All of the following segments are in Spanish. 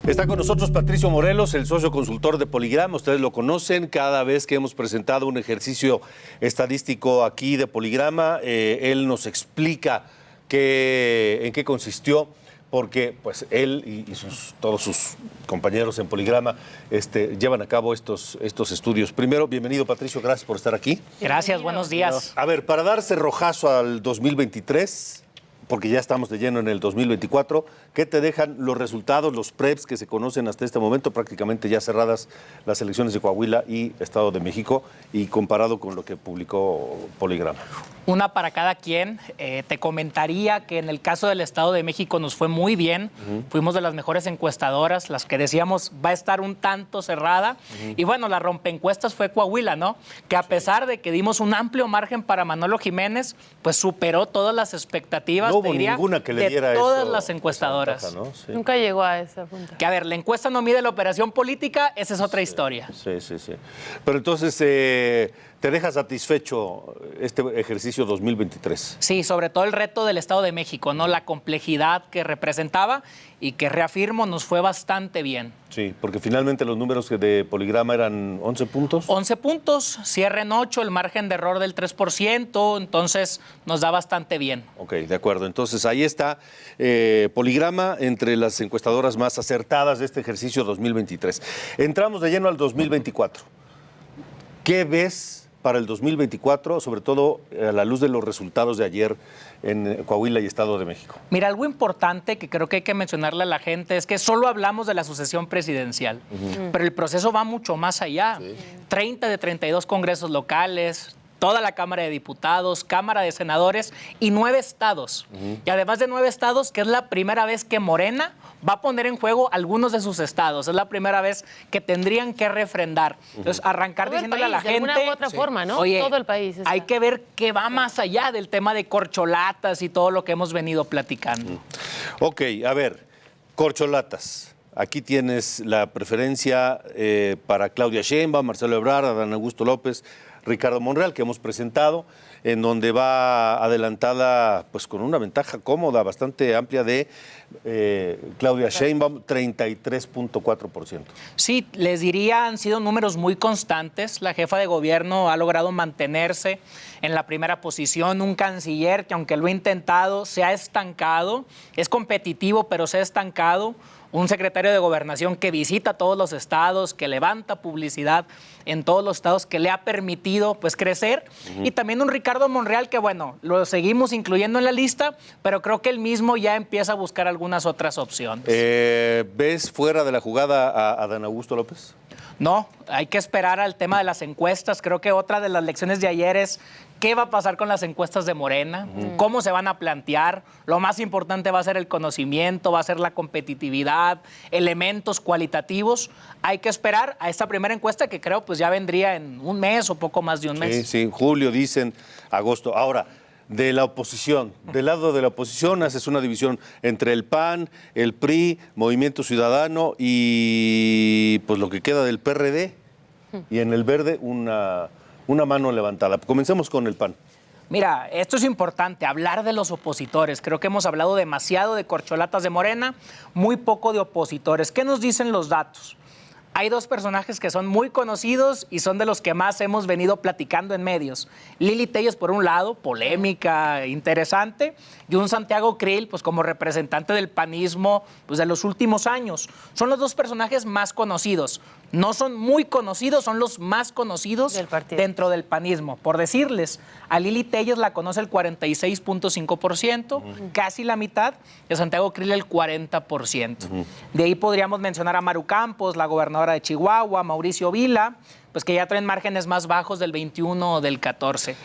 Está con nosotros Patricio Morelos, el socio consultor de Poligrama. Ustedes lo conocen. Cada vez que hemos presentado un ejercicio estadístico aquí de Poligrama, él nos explica en qué consistió, porque pues él y todos sus compañeros en Poligrama llevan a cabo estos estudios. Primero, bienvenido Patricio, gracias por estar aquí. Gracias, buenos días. A ver, para dar cerrojazo al 2023... porque ya estamos de lleno en el 2024, ¿qué te dejan los resultados, los preps que se conocen hasta este momento, prácticamente ya cerradas las elecciones de Coahuila y Estado de México, y comparado con lo que publicó Poligrama? Una para cada quien. Te comentaría que en el caso del Estado de México nos fue muy bien. Fuimos de las mejores encuestadoras, las que decíamos va a estar un tanto cerrada. Y bueno, la rompeencuestas fue Coahuila, ¿no? Que a pesar de que dimos un amplio margen para Manolo Jiménez, pues superó todas las expectativas. No hubo ninguna que le diera de todas eso, las encuestadoras. Ventaja, ¿no? Sí. Nunca llegó a esa punta. Que a ver, la encuesta no mide la operación política, esa es otra historia. Sí. Pero entonces, ¿te deja satisfecho este ejercicio 2023? Sí, sobre todo el reto del Estado de México, ¿no? La complejidad que representaba y que, reafirmo, nos fue bastante bien. Sí, porque finalmente los números de Poligrama eran 11 puntos. 11 puntos, cierre en 8, el margen de error del 3%, entonces nos da bastante bien. Ok, de acuerdo. Entonces ahí está Poligrama entre las encuestadoras más acertadas de este ejercicio 2023. Entramos de lleno al 2024. ¿Qué ves para el 2024, sobre todo a la luz de los resultados de ayer en Coahuila y Estado de México? Mira, algo importante que creo que hay que mencionarle a la gente es que solo hablamos de la sucesión presidencial, pero el proceso va mucho más allá. 30 de 32 congresos locales, toda la Cámara de Diputados, Cámara de Senadores y 9 estados. Y además de 9 estados, que es la primera vez que Morena va a poner en juego algunos de sus estados. Es la primera vez que tendrían que refrendar. Entonces, arrancar Todo el diciéndole país, a la gente... de alguna u otra forma, ¿no? Oye, todo el país está. hay que ver que va más allá del tema de corcholatas y todo lo que hemos venido platicando. Ok, a ver, corcholatas. Aquí tienes la preferencia para Claudia Sheinbaum, Marcelo Ebrard, Adán Augusto López, Ricardo Monreal, que hemos presentado, en donde va adelantada pues con una ventaja cómoda, bastante amplia de Claudia Sheinbaum, 33.4%. Sí, les diría, han sido números muy constantes. La jefa de gobierno ha logrado mantenerse en la primera posición. Un canciller que, aunque lo ha intentado, se ha estancado. Es competitivo, pero se ha estancado. Un secretario de Gobernación que visita todos los estados, que levanta publicidad en todos los estados, que le ha permitido pues crecer. Y también un Ricardo Monreal que, bueno, lo seguimos incluyendo en la lista, pero creo que él mismo ya empieza a buscar algunas otras opciones. ¿Ves fuera de la jugada a Adán Augusto López? No, hay que esperar al tema de las encuestas. Creo que otra de las lecciones de ayer es qué va a pasar con las encuestas de Morena, cómo se van a plantear. Lo más importante va a ser el conocimiento, va a ser la competitividad, elementos cualitativos. Hay que esperar a esta primera encuesta que creo pues ya vendría en un mes o poco más de un mes. Sí, julio dicen, agosto. Ahora, de la oposición, del lado de la oposición haces una división entre el PAN, el PRI, Movimiento Ciudadano y pues lo que queda del PRD, y en el verde una mano levantada. Comencemos con el PAN. Mira, esto es importante, hablar de los opositores. Creo que hemos hablado demasiado de corcholatas de Morena, muy poco de opositores. ¿Qué nos dicen los datos? Hay dos personajes que son muy conocidos y son de los que más hemos venido platicando en medios. Lili Telles, por un lado, polémica, interesante, y un Santiago Krill, pues como representante del panismo pues, de los últimos años. Son los dos personajes más conocidos. No son muy conocidos, son los más conocidos dentro del panismo. Por decirles, a Lili Telles la conoce el 46.5%, casi la mitad, y a Santiago Krill el 40%. De ahí podríamos mencionar a Maru Campos, la gobernadora de Chihuahua, Mauricio Vila, pues que ya traen márgenes más bajos del 21 o del 14.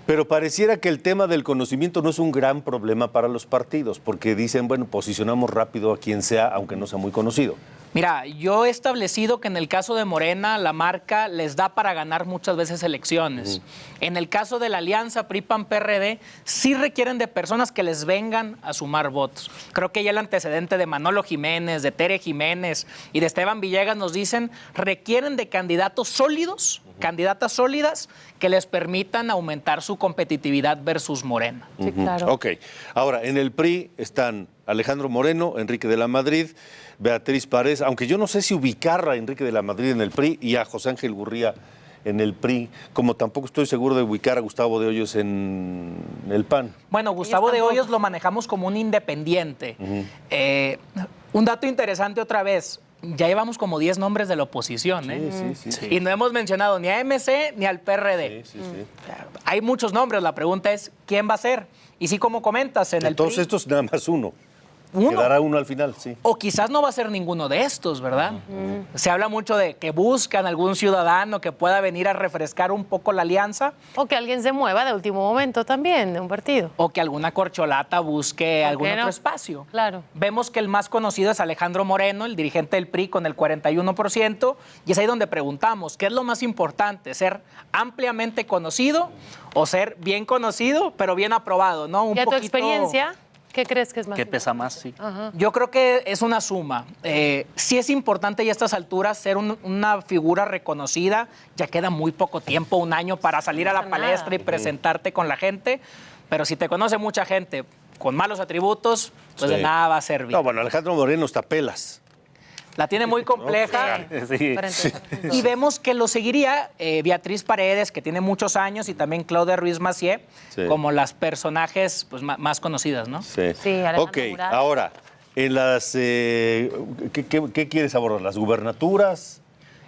Pero pareciera que el tema del conocimiento no es un gran problema para los partidos, porque dicen, bueno, posicionamos rápido a quien sea, aunque no sea muy conocido. Mira, yo he establecido que en el caso de Morena, la marca les da para ganar muchas veces elecciones. En el caso de la alianza PRI-PAN-PRD, sí requieren de personas que les vengan a sumar votos. Creo que ya el antecedente de Manolo Jiménez, de Tere Jiménez y de Esteban Villegas nos dicen, requieren de candidatos sólidos, candidatas sólidas, que les permitan aumentar su competitividad versus Morena. Sí, claro. Ok. Ahora, en el PRI están Alejandro Moreno, Enrique de la Madrid, Beatriz Paredes, aunque yo no sé si ubicar a Enrique de la Madrid en el PRI y a José Ángel Gurría en el PRI, como tampoco estoy seguro de ubicar a Gustavo de Hoyos en el PAN. Bueno, Gustavo de Hoyos lo manejamos como un independiente. Un dato interesante otra vez, ya llevamos como 10 nombres de la oposición, ¿eh? Sí. Y no hemos mencionado ni a MC ni al PRD. Sí. Hay muchos nombres, la pregunta es, ¿quién va a ser? Y sí, como comentas, en el Todos PRI, estos nada más uno. uno. Quedará uno al final, sí. O quizás no va a ser ninguno de estos, ¿verdad? Se habla mucho de que buscan algún ciudadano que pueda venir a refrescar un poco la alianza. O que alguien se mueva de último momento también de un partido. O que alguna corcholata busque algún otro espacio. Claro. Vemos que el más conocido es Alejandro Moreno, el dirigente del PRI, con el 41%. Y es ahí donde preguntamos, ¿qué es lo más importante? ¿Ser ampliamente conocido o ser bien conocido, pero bien aprobado? ¿No? ¿Y a tu experiencia? ¿Qué crees que es más? ¿Qué pesa más? Sí. Yo creo que es una suma. Sí es importante ya a estas alturas ser una figura reconocida. Ya queda muy poco tiempo, un año para salir a la palestra y presentarte con la gente. Pero si te conoce mucha gente con malos atributos, pues de nada va a servir. No, bueno, Alejandro Moreno está pelas. La tiene muy compleja. Sí. Y vemos que lo seguiría Beatriz Paredes, que tiene muchos años, y también Claudia Ruiz Massieu, como las personajes pues, más conocidas, ¿no? Sí. Alejandro Ok, Murat. ahora, en las... ¿qué quieres abordar? ¿Las gubernaturas?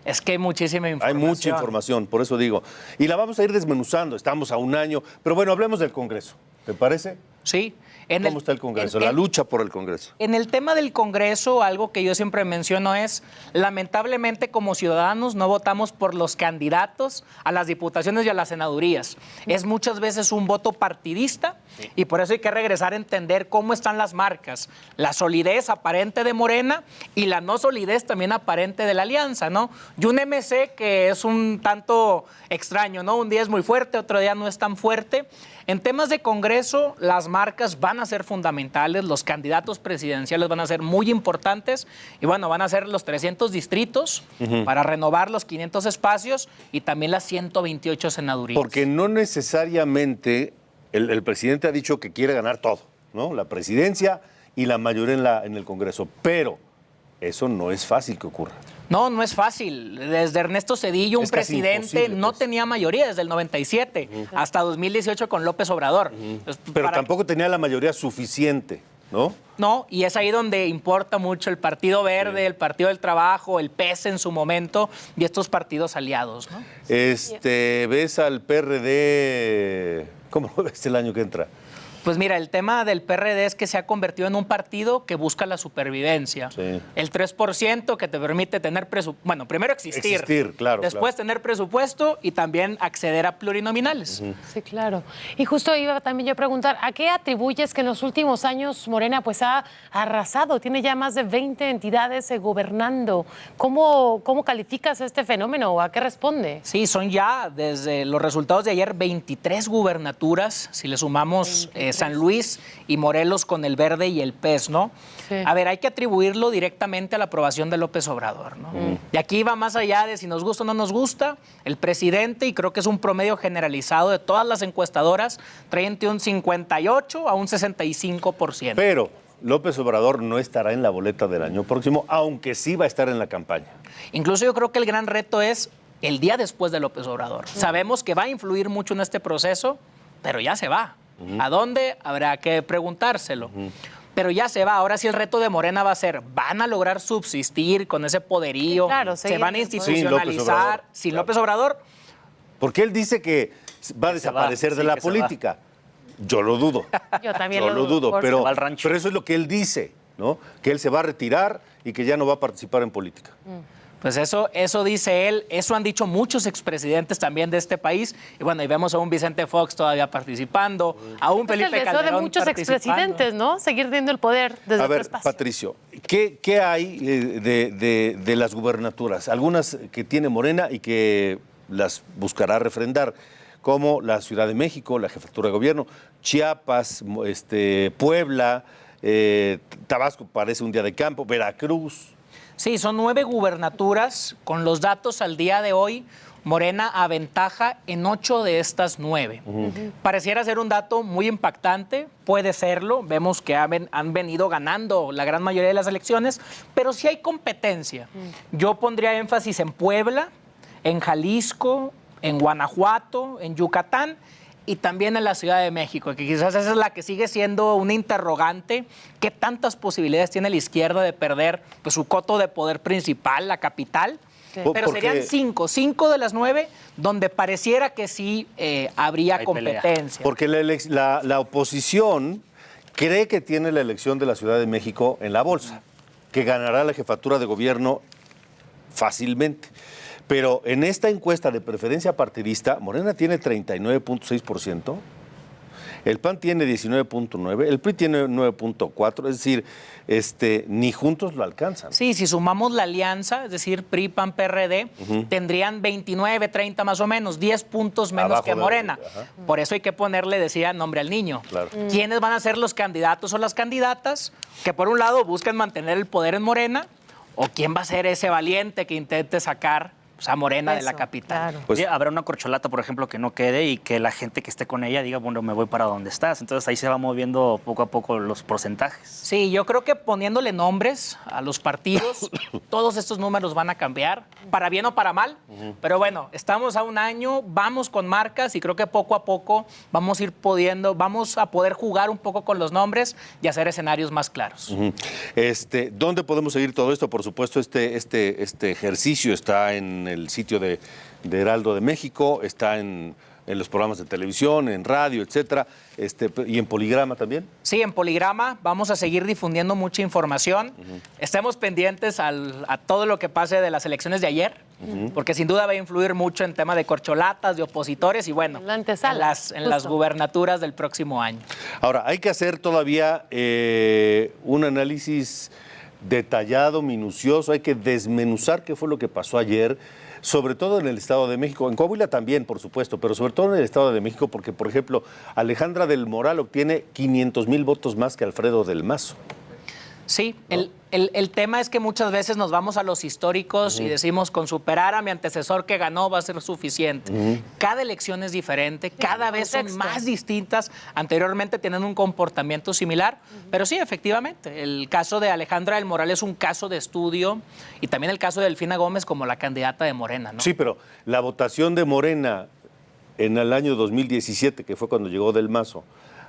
Es que hay muchísima Hay información. mucha información, por eso digo. Y la vamos a ir desmenuzando, estamos a un año. Pero bueno, hablemos del Congreso, ¿te parece? Sí. ¿Cómo está el Congreso? La lucha por el Congreso. En el tema del Congreso, algo que yo siempre menciono es, lamentablemente como ciudadanos no votamos por los candidatos a las diputaciones y a las senadurías. Es muchas veces un voto partidista y por eso hay que regresar a entender cómo están las marcas. La solidez aparente de Morena y la no solidez también aparente de la Alianza, ¿no? Y un MC que es un tanto extraño, ¿no? Un día es muy fuerte, otro día no es tan fuerte. En temas de Congreso, las marcas van a ser fundamentales, los candidatos presidenciales van a ser muy importantes y bueno, van a ser los 300 distritos para renovar los 500 espacios y también las 128 senadurías. Porque no necesariamente el presidente ha dicho que quiere ganar todo, ¿no? La presidencia y la mayoría en el Congreso, pero eso no es fácil que ocurra. No, no es fácil. Desde Ernesto Zedillo, un Es casi presidente imposible, no pues. tenía mayoría desde el 97 hasta 2018 con López Obrador. Entonces, Pero tampoco tenía la mayoría suficiente, ¿no? No, y es ahí donde importa mucho el Partido Verde, el Partido del Trabajo, el PES en su momento y estos partidos aliados, ¿no? ¿Ves al PRD? ¿Cómo lo ves el año que entra? Pues mira, el tema del PRD es que se ha convertido en un partido que busca la supervivencia. Sí. El 3% que te permite tener presupuesto, bueno, primero existir. Existir, claro. Después tener presupuesto y también acceder a plurinominales. Sí, claro. Y justo iba también yo a preguntar, ¿a qué atribuyes que en los últimos años Morena pues ha arrasado? Tiene ya más de 20 entidades gobernando. ¿Cómo calificas este fenómeno o a qué responde? Sí, son ya desde los resultados de ayer 23 gubernaturas, si le sumamos San Luis y Morelos con el Verde y el PES, ¿no? Sí. A ver, hay que atribuirlo directamente a la aprobación de López Obrador, ¿no? Y aquí va más allá de si nos gusta o no nos gusta, el presidente, y creo que es un promedio generalizado de todas las encuestadoras, trae entre un 58 a un 65%. Pero López Obrador no estará en la boleta del año próximo, aunque sí va a estar en la campaña. Incluso yo creo que el gran reto es el día después de López Obrador. Sabemos que va a influir mucho en este proceso, pero ya se va. ¿A dónde? Habrá que preguntárselo. Pero ya se va. Ahora sí el reto de Morena va a ser, ¿van a lograr subsistir con ese poderío? Sí, claro, ¿Se seguir van a en el poder. institucionalizar sin Claro. López Obrador? Porque él dice que va a Que se desaparecer va, de sí, la que se va. política. Yo lo dudo. Yo también Yo lo dudo, porque pero, se va al rancho. pero eso es lo que él dice, ¿no? Que él se va a retirar y que ya no va a participar en política. Pues eso dice él, eso han dicho muchos expresidentes también de este país. Y bueno, y vemos a un Vicente Fox todavía participando, a un Es el Felipe deseo Calderón de muchos participando. expresidentes, ¿no? Seguir teniendo el poder desde A otro ver, espacio. Patricio, ¿qué hay de las gubernaturas? Algunas que tiene Morena y que las buscará refrendar, como la Ciudad de México, la Jefatura de Gobierno, Chiapas, Puebla, Tabasco parece un día de campo, Veracruz. Sí, son 9 gubernaturas. Con los datos al día de hoy, Morena aventaja en 8 de estas 9. Pareciera ser un dato muy impactante, puede serlo. Vemos que han venido ganando la gran mayoría de las elecciones, pero sí hay competencia. Yo pondría énfasis en Puebla, en Jalisco, en Guanajuato, en Yucatán y también en la Ciudad de México, que quizás esa es la que sigue siendo una interrogante. ¿Qué tantas posibilidades tiene la izquierda de perder pues, su coto de poder principal, la capital? Sí. Pero serían 5 de las 9 donde pareciera que sí habría competencia. Porque la oposición cree que tiene la elección de la Ciudad de México en la bolsa, que ganará la jefatura de gobierno fácilmente. Pero en esta encuesta de preferencia partidista, Morena tiene 39.6%, el PAN tiene 19.9%, el PRI tiene 9.4%, es decir, ni juntos lo alcanzan. Sí, si sumamos la alianza, es decir, PRI, PAN, PRD, tendrían 29, 30 más o menos, 10 puntos menos abajo que Morena. Por eso hay que ponerle, decía, nombre al niño. Claro. ¿Quiénes van a ser los candidatos o las candidatas que por un lado buscan mantener el poder en Morena? ¿O quién va a ser ese valiente que intente sacar a Morena de la capital? Claro. Pues, habrá una corcholata, por ejemplo, que no quede y que la gente que esté con ella diga, bueno, me voy para donde estás. Entonces ahí se va moviendo poco a poco los porcentajes. Sí, yo creo que poniéndole nombres a los partidos, todos estos números van a cambiar, para bien o para mal. Pero bueno, estamos a un año, vamos con marcas y creo que poco a poco vamos a poder jugar un poco con los nombres y hacer escenarios más claros. ¿Dónde podemos seguir todo esto? Por supuesto, este ejercicio está en el sitio de Heraldo de México, está en los programas de televisión, en radio, etcétera, y en Poligrama también. Sí, en Poligrama vamos a seguir difundiendo mucha información. Estemos pendientes a todo lo que pase de las elecciones de ayer, porque sin duda va a influir mucho en tema de corcholatas, de opositores y bueno, en las gubernaturas del próximo año. Ahora, hay que hacer todavía un análisis detallado, minucioso, hay que desmenuzar qué fue lo que pasó ayer, sobre todo en el Estado de México, en Coahuila también, por supuesto, pero sobre todo en el Estado de México, porque, por ejemplo, Alejandra del Moral obtiene 500,000 votos más que Alfredo del Mazo. Sí, ¿no? El tema es que muchas veces nos vamos a los históricos y decimos, con superar a mi antecesor que ganó va a ser suficiente. Cada elección es diferente, cada vez son más distintas. Anteriormente tienen un comportamiento similar, pero sí, efectivamente, el caso de Alejandra del Moral es un caso de estudio y también el caso de Delfina Gómez como la candidata de Morena, ¿no? Sí, pero la votación de Morena en el año 2017, que fue cuando llegó Del Mazo,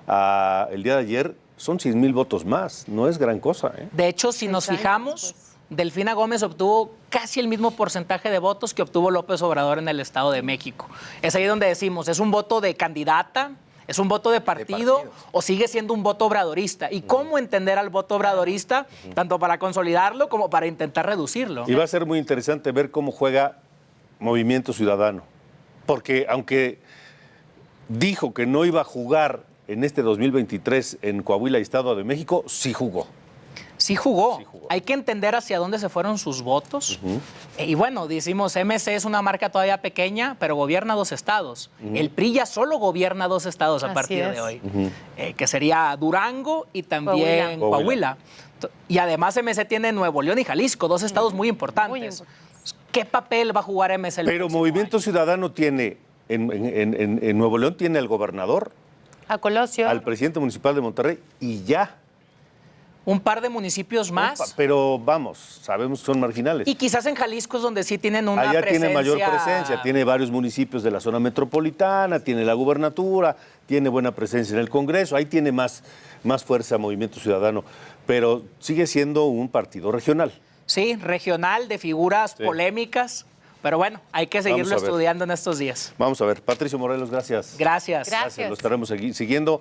el día de ayer, son 6,000 votos más, no es gran cosa. De hecho, si nos fijamos, Delfina Gómez obtuvo casi el mismo porcentaje de votos que obtuvo López Obrador en el Estado de México. Es ahí donde decimos, ¿es un voto de candidata? ¿Es un voto de partido o sigue siendo un voto obradorista? ¿Y cómo entender al voto obradorista, tanto para consolidarlo como para intentar reducirlo? Y va a ser muy interesante ver cómo juega Movimiento Ciudadano, porque aunque dijo que no iba a jugar en este 2023 en Coahuila y Estado de México, sí jugó. Sí jugó. Hay que entender hacia dónde se fueron sus votos. Y bueno, decimos, MC es una marca todavía pequeña, pero gobierna 2 estados. El PRI ya solo gobierna 2 estados a partir de hoy, que sería Durango y también Coahuila. Y además MC tiene Nuevo León y Jalisco, 2 estados muy importantes. ¿Qué papel va a jugar MC el Pero Movimiento Ciudadano tiene, en Nuevo León tiene al gobernador, a Colosio, al presidente municipal de Monterrey y ya. Un par de municipios más. Pero vamos, sabemos que son marginales. Y quizás en Jalisco es donde sí tienen una presencia. Allá tiene mayor presencia, tiene varios municipios de la zona metropolitana, tiene la gubernatura, tiene buena presencia en el Congreso, ahí tiene más fuerza Movimiento Ciudadano, pero sigue siendo un partido regional. Sí, regional, de figuras polémicas. Pero bueno, hay que seguirlo estudiando en estos días. Vamos a ver. Patricio Morelos, gracias. Gracias. Lo estaremos siguiendo.